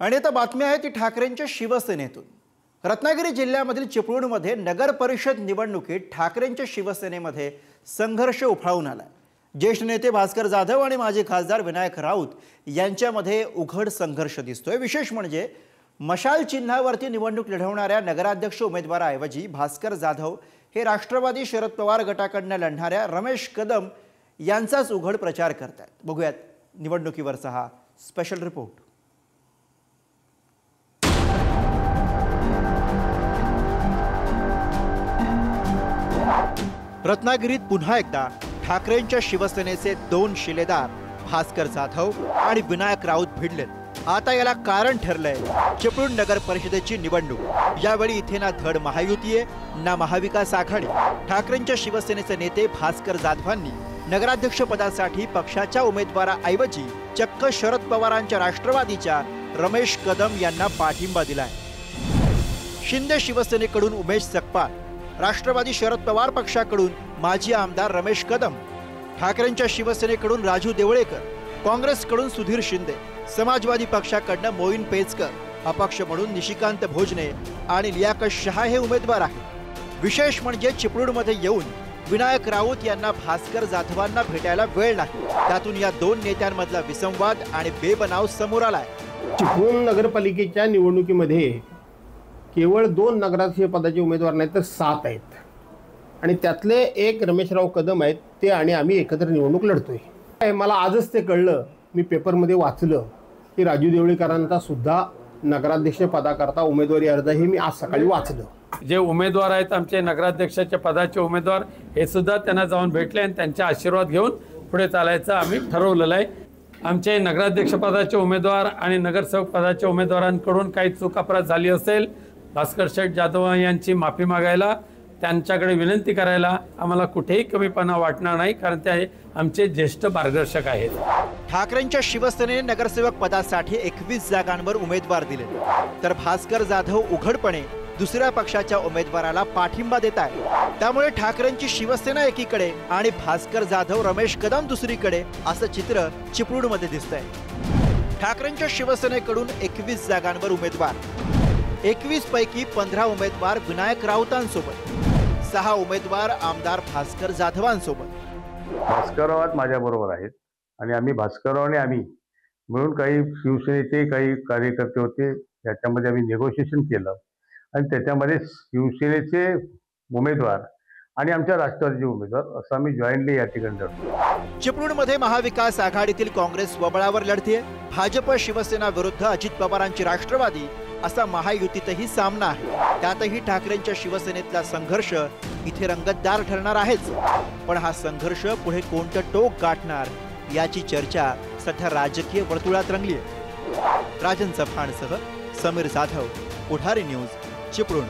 आणि आता बातमी आहे ती ठाकरेंच्या शिवसेनेतून। रत्नागिरी जिल्ह्यामधील चिपळूणमध्ये नगर परिषद निवडणुकीत ठाकरेंच्या शिवसेनेमध्ये संघर्ष उफाळून आला। ज्येष्ठ नेते भास्कर जाधव आणि माजी खासदार विनायक राऊत यांच्यामध्ये उघड संघर्ष दिसतोय। विशेष म्हणजे मशाल चिन्हावरती निवडणूक लढवणाऱ्या नगराध्यक्ष उमेदवाराऐवजी भास्कर जाधव हे राष्ट्रवादी शरद पवार गटाकडून लढणाऱ्या रमेश कदम यांचाच उघड प्रचार करतात। बघूयात निवडणुकीवरचा हा स्पेशल रिपोर्ट। रत्नागिरीत पुन्हा एकदा ठाकरेंच्या शिवसेनेचे दोन शिलेदार भास्कर जाधव आणि विनायक राऊत भिडलेत। आता याला कारण ठरलंय चिपळूण नगर परिषदेची निवडणूक। यावेळी इथे ना धड महायुती आहे ना महाविकास आघाडी। ठाकरेंच्या शिवसेनेचे नेते भास्कर जाधवांनी नगराध्यक्ष पदासाठी पक्षाच्या उमेदवाराऐवजी चक्क शरद पवारांच्या राष्ट्रवादीच्या रमेश कदम यांना पाठिंबा दिलाय। शिंदे शिवसेनेकडून उमेश सकपाळ, राष्ट्रवादी शरद पवार पक्षाकडून माजी आमदार रमेश कदम, ठाकरेंच्या शिवसेनेकडून राजू देवळेकर, काँग्रेसकडून सुधीर शिंदे, समाजवादी पक्षाकडून मोईन पेचकर, अपक्ष म्हणून निशिकांत भोजने आणि लियाकत शहा हे उमेदवार आहेत। विशेष म्हणजे चिपळूणमध्ये येऊन विनायक राऊत यांना भास्कर जाधवांना भेटायला वेळ नाही। त्यातून या दोन नेत्यांमधला विसंवाद आणि बेबनाव समोर आलाय। चिपळूण नगरपालिकेच्या निवडणुकीमध्ये केवळ 2 नगराध्यक्ष पदाचे उमेदवार नाही तर 7 आहेत आणि त्यातले एक रमेशराव कदम आहेत ते आणि आम्ही एकत्र निवडणूक लढतोय। मला आजच ते कळलं, मी पेपरमध्ये वाचलं की राजू देवळेकरांचा सुद्धा नगराध्यक्ष पदाकरता उमेदवारी अर्ज हे मी आज सकाळी वाचलं। जे उमेदवार आहेत आमचे नगराध्यक्षाच्या पदाचे उमेदवार हे सुद्धा त्यांना जाऊन भेटले आणि त्यांचे आशीर्वाद घेऊन पुढे चालायचं आम्ही ठरवलेलं आहे। आमचे नगराध्यक्ष पदाचे उमेदवार आणि नगरसेवक पदाच्या उमेदवारांकडून काही चूक अपराध झाली असेल, भास्कर शेठ जाधव यांची माफी मागायला, त्यांच्याकडे विनंती करायला आम्हाला कुठेही कमीपणा वाटणार नाही, कारण ते आमचे ज्येष्ठ मार्गदर्शक आहेत। ठाकरेंच्या शिवसेनेने नगरसेवक पदासाठी 21 जागांवर उमेदवार दिले, तर भास्कर जाधव उघडपणे दुसऱ्या पक्षाच्या उमेदवाराला पाठिंबा देत आहे। त्यामुळे ठाकरेंची शिवसेना एकीकडे आणि भास्कर जाधव रमेश कदम दुसरीकडे असं चित्र चिपळूणमध्ये दिसतंय। ठाकरेंच्या शिवसेनेकडून 21 जागांवर उमेदवार, 21 पैकी 15 उमेदवार विनायक राऊतांसोबत, 6 उमेदवार आमदार भास्कर जाधवांसोबत। भास्करराव माझ्याबरोबर आहेत आणि आम्ही भास्करराव आणि आम्ही मिळून काही शिवसेनेचे काही कार्यकर्ते होते, त्याच्यामध्ये आम्ही नेगोशिएशन केलं आणि त्याच्यामध्ये शिवसेनेचे उमेदवार आणि आमच्या राष्ट्रवादीचे उमेदवार असं आम्ही जॉईंटली या ठिकाणी लढतो। चिपळूणमध्ये महाविकास आघाडीतील काँग्रेस स्वबळावर लढते। भाजप शिवसेना विरुद्ध अजित पवारांची राष्ट्रवादी असा महायुतीतही सामना आहे। त्यातही ठाकरेंच्या शिवसेनेतला संघर्ष इथे रंगतदार ठरणार आहेच, पण हा संघर्ष पुढे कोणतं टोक गाठणार याची चर्चा सध्या राजकीय वर्तुळात रंगली आहे। राजन चव्हाणसह समीर जाधव, पुढारी न्यूज, चिपळूण।